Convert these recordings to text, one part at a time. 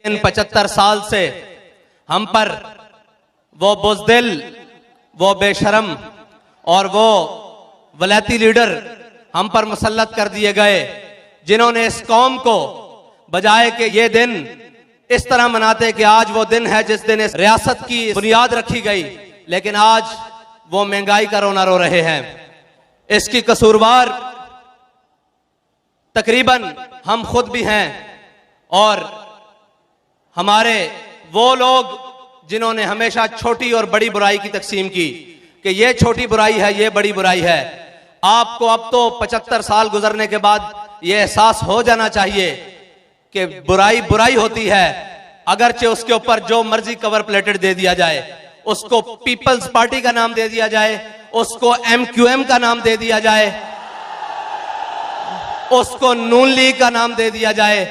इन 75 साल से हम पर वो बुज़दिल, वो बेशरम और वो वलैती लीडर हम पर मुसल्लत कर दिए गए, जिन्होंने इस कौम को बजाय कि ये दिन इस तरह मनाते कि आज वो दिन है जिस दिन इस रियासत की बुनियाद रखी गई, लेकिन आज वो महंगाई का रोना रो रहे हैं। इसकी कसूरवार तकरीबन हम खुद भी हैं और हमारे वो लोग जिन्होंने हमेशा छोटी और बड़ी बुराई की तकसीम की कि ये छोटी बुराई है, ये बड़ी बुराई है। आपको अब तो 75 साल गुजरने के बाद ये एहसास हो जाना चाहिए कि बुराई बुराई होती है, अगरचे उसके ऊपर जो मर्जी कवर प्लेटेड दे दिया जाए, उसको पीपल्स पार्टी का नाम दे दिया जाए, उसको MQM का नाम दे दिया जाए, उसको नून लीग का नाम दे दिया जाए,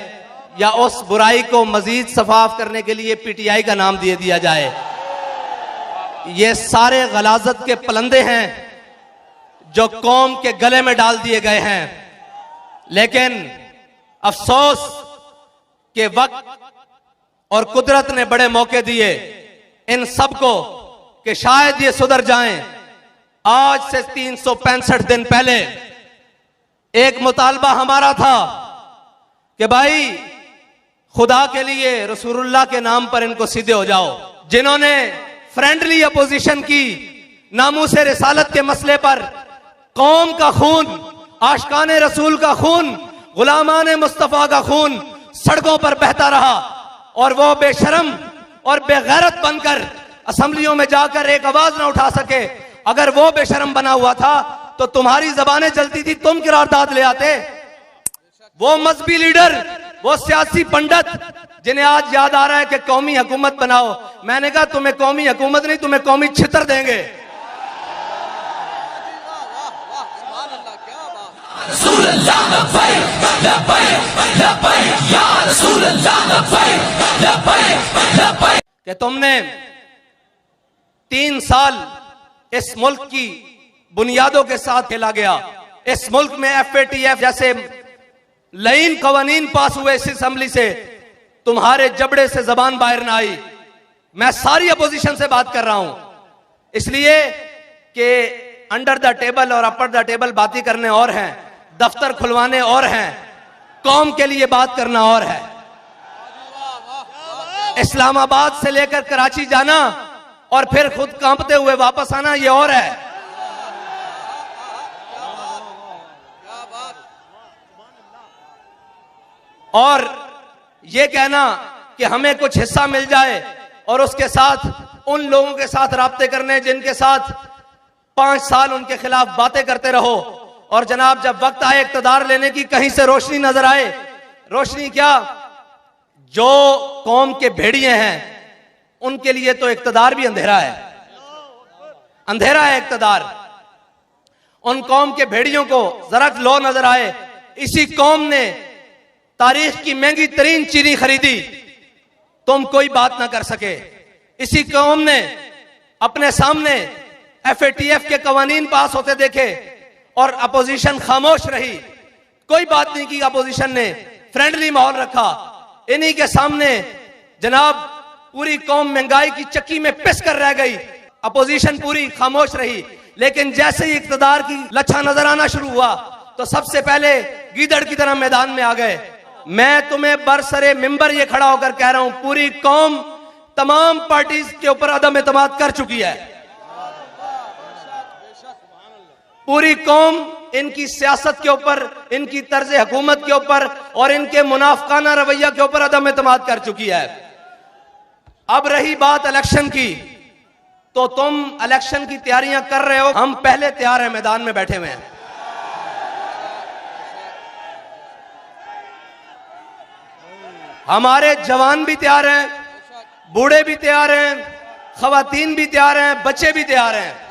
या उस बुराई को मजीद सफाफ करने के लिए PTI का नाम दे दिया जाए। ये सारे गलाजत के पलंदे हैं जो कौम के गले में डाल दिए गए हैं। लेकिन अफसोस के वक्त और कुदरत ने बड़े मौके दिए इन सब को कि शायद ये सुधर जाएं। आज से 365 दिन पहले एक मुतालबा हमारा था कि भाई खुदा के लिए रसूलुल्लाह के नाम पर इनको सीधे हो जाओ। जिन्होंने फ्रेंडली अपोजिशन की, नामूस रिसालत के मसले पर कौम का खून, आशिकाने रसूल का खून, गुलामाने मुस्तफा का खून सड़कों पर बहता रहा और वो बेशरम और बेगैरत बनकर असेंबलियों में जाकर एक आवाज ना उठा सके। अगर वो बेशरम बना हुआ था तो तुम्हारी जबानें चलती थी, तुम किरारदाद ले आते। वो मजहबी लीडर, वो सियासी पंडित जिन्हें आज याद आ रहा है कि कौमी हुकूमत बनाओ, मैंने कहा तुम्हें कौमी हुकूमत नहीं, तुम्हें कौमी छितर देंगे। कि तुमने 3 साल इस मुल्क की बुनियादों के साथ खेला गया। इस मुल्क में FATF जैसे लाइन कवानीन पास हुए इस असेंबली से, तुम्हारे जबड़े से जबान बाहर ना आई। मैं सारी अपोजिशन से बात कर रहा हूं, इसलिए कि अंडर द टेबल और अपर द टेबल बातें करने और हैं, दफ्तर खुलवाने और हैं, कौम के लिए बात करना और है। इस्लामाबाद से लेकर कराची जाना और फिर खुद कांपते हुए वापस आना, ये और है। और ये कहना कि हमें कुछ हिस्सा मिल जाए और उसके साथ उन लोगों के साथ राब्ते करने जिनके साथ 5 साल उनके खिलाफ बातें करते रहो, और जनाब जब वक्त आए इक्तदार लेने की, कहीं से रोशनी नजर आए। रोशनी क्या, जो कौम के भेड़िए हैं उनके लिए तो इक्तदार भी अंधेरा है, अंधेरा है इक्तदार। उन कौम के भेड़ियों को जरा लो नजर आए। इसी कौम ने तारीख की महंगी तरीन चीनी खरीदी, तुम कोई बात ना कर सके। इसी कौम ने अपने सामने FATF के कवानीन पास होते देखे और अपोजिशन खामोश रही, कोई बात नहीं की। अपोजिशन ने फ्रेंडली माहौल रखा। इन्हीं के सामने जनाब पूरी कौम महंगाई की चक्की में पिस कर रह गई, अपोजिशन पूरी खामोश रही। लेकिन जैसे ही इक्तदार की लच्छा नजर आना शुरू हुआ तो सबसे पहले गीदड़ की तरह मैदान में आ गए। मैं तुम्हें बरसरे मिंबर ये खड़ा होकर कह रहा हूं, पूरी कौम तमाम पार्टीज के ऊपर अदम एतमाद कर चुकी है। पूरी कौम इनकी सियासत के ऊपर, इनकी तर्ज हुकूमत के ऊपर और इनके मुनाफिकाना रवैया के ऊपर अदम एतमाद कर चुकी है। अब रही बात इलेक्शन की, तो तुम इलेक्शन की तैयारियां कर रहे हो, हम पहले तैयार हैं, मैदान में बैठे हुए हैं। हमारे जवान भी तैयार हैं, बूढ़े भी तैयार हैं, खवातीन भी तैयार हैं, बच्चे भी तैयार हैं।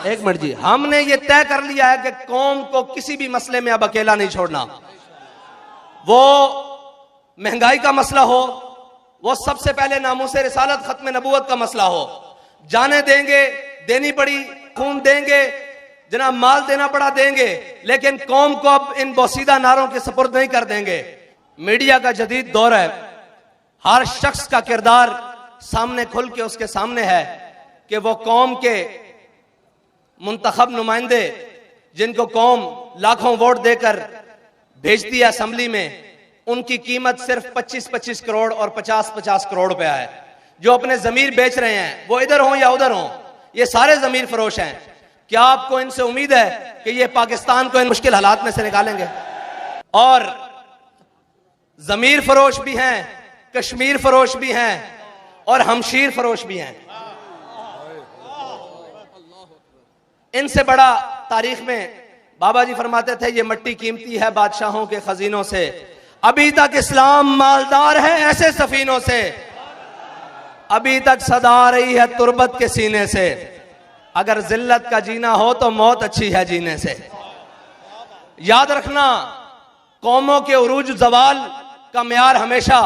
एक मिनट जी, हमने ये तय कर लिया है कि कौम को किसी भी मसले में अब अकेला नहीं छोड़ना। वो महंगाई का मसला हो, वो सबसे पहले नामूस रिसालत खत्म नबूवत का मसला हो, जाने देंगे, देनी पड़ी खून देंगे, जनाब माल देना पड़ा देंगे, लेकिन कौम को अब इन बोसीदा नारों के सपुर्द नहीं कर देंगे। मीडिया का जदीद दौर है, हर शख्स का किरदार सामने खुल के उसके सामने है कि वो कौम के मुंतखब नुमाइंदे जिनको कौम लाखों वोट देकर भेजती है असेंबली में, उनकी कीमत सिर्फ 25-25 करोड़ और 50-50 करोड़ रुपया है। जो अपने जमीर बेच रहे हैं, वो इधर हों या उधर हों, ये सारे जमीर फरोश हैं। क्या आपको इनसे उम्मीद है कि ये पाकिस्तान को इन मुश्किल हालात में से निकालेंगे? और जमीर फरोश भी हैं, कश्मीर फरोश भी हैं और हमशीर फरोश भी हैं। इनसे बड़ा तारीख में बाबा जी फरमाते थे, ये मट्टी कीमती है बादशाहों के खजीनों से, अभी तक इस्लाम मालदार है ऐसे सफीनों से, अभी तक सदा रही है तुर्बत के सीने से, अगर जिल्लत का जीना हो तो मौत अच्छी है जीने से। याद रखना, कौमों के उरूज जवाल का म्यार हमेशा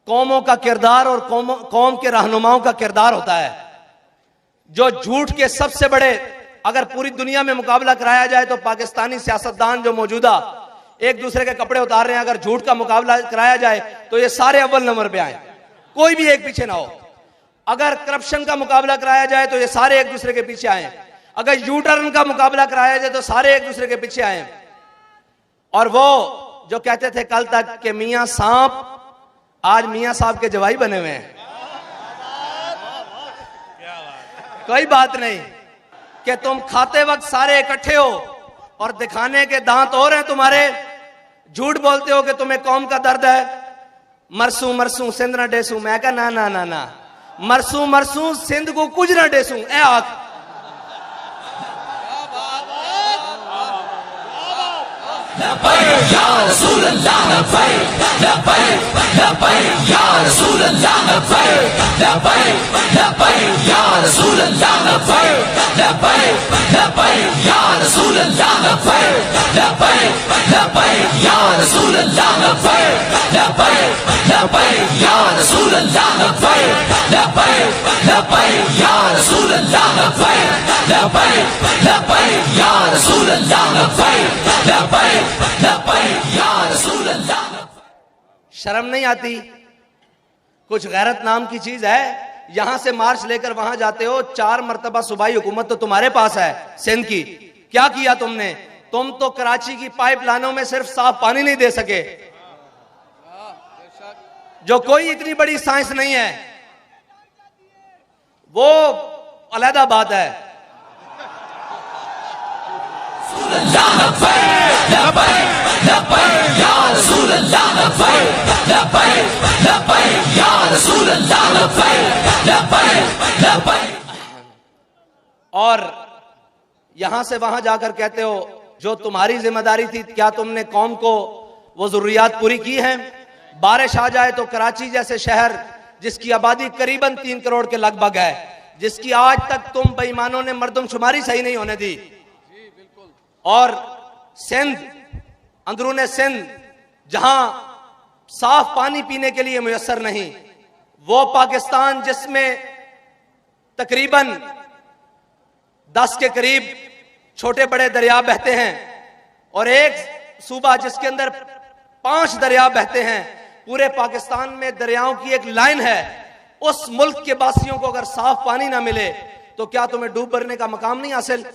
कौमों का किरदार और कौम के रहनुमाओं का किरदार होता है। जो झूठ के सबसे बड़े, अगर पूरी दुनिया में मुकाबला कराया जाए तो पाकिस्तानी सियासतदान जो मौजूदा एक दूसरे के कपड़े उतार रहे हैं, अगर झूठ का मुकाबला कराया जाए तो ये सारे अव्वल नंबर पे आए, कोई भी एक पीछे ना हो। अगर करप्शन का मुकाबला कराया जाए तो ये सारे एक दूसरे के पीछे आए। अगर यू टर्न का मुकाबला कराया जाए तो सारे एक दूसरे के पीछे आए। और वो जो कहते थे कल तक कि मियां सांप, आज मियां साहब के जवाई बने हुए हैं। कोई बात नहीं कि तुम खाते वक्त सारे इकट्ठे हो और दिखाने के दांत और हैं तुम्हारे, झूठ बोलते हो कि तुम्हें कौम का दर्द है। मरसू मरसू सिंध न डेसू, मैं कहा ना ना ना ना, मरसू मरसू सिंध को कुछ न डेसू ए आख। शर्म नहीं आती? कुछ गैरत नाम की चीज है। यहां से मार्च लेकर वहां जाते हो, 4 मरतबा सूबाई हुकूमत तो तुम्हारे पास है सिंध की। क्या किया तुमने? तुम तो कराची की पाइपलाइनों में सिर्फ साफ पानी नहीं दे सके, जो कोई इतनी बड़ी साइंस नहीं है, वो अलहदा बात है। और यहां से वहां जाकर कहते हो जो तुम्हारी जिम्मेदारी थी, क्या तुमने कौम को वो जरूरियात पूरी की हैं? बारिश आ जाए तो कराची जैसे शहर जिसकी आबादी करीबन 3 करोड़ के लगभग है, जिसकी आज तक तुम बेईमानों ने मर्दमशुमारी सही नहीं होने दी, और सिंध, अंदरूने सिंध जहां साफ पानी पीने के लिए मुयस्सर नहीं, वो पाकिस्तान जिसमें तकरीबन 10 के करीब छोटे बड़े दरिया बहते हैं, और एक सूबा जिसके अंदर 5 दरिया बहते हैं, पूरे पाकिस्तान में दरियाओं की एक लाइन है। उस मुल्क के वासियों को अगर साफ पानी ना मिले तो क्या तुम्हें डूब मरने का मकाम नहीं हासिल?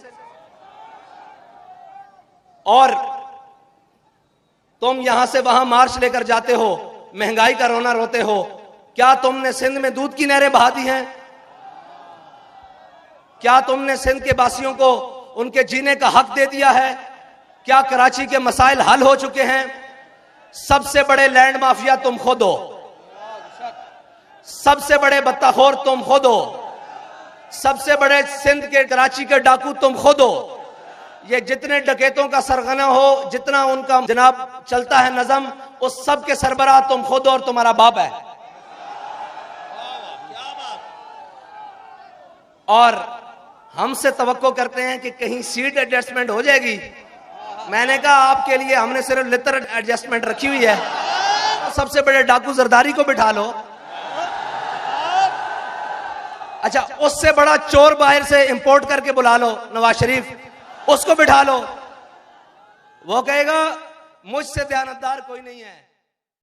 और तुम यहां से वहां मार्च लेकर जाते हो, महंगाई का रोना रोते हो। क्या तुमने सिंध में दूध की नहरें बहा दी हैं? क्या तुमने सिंध के वासियों को उनके जीने का हक दे दिया है? क्या कराची के मसाइल हल हो चुके हैं? सबसे बड़े लैंड माफिया तुम खुद हो, सबसे बड़े बत्ताखोर तुम खुद हो, सबसे बड़े सिंध के कराची के डाकू तुम खुद हो। ये जितने डकैतों का सरगना हो, जितना उनका जनाब चलता है नजम, उस सब के सरबराह तुम खुद हो और तुम्हारा बाप है। और हमसे तवक्को करते हैं कि कहीं सीट एडजस्टमेंट हो जाएगी। मैंने कहा आपके लिए हमने सिर्फ लिटर एडजस्टमेंट रखी हुई है, तो सबसे बड़े डाकू जरदारी को बिठा लो। अच्छा, उससे बड़ा चोर बाहर से इंपोर्ट करके बुला लो, नवाज शरीफ, उसको बिठा लो, वो कहेगा मुझसे दयानतदार कोई नहीं है।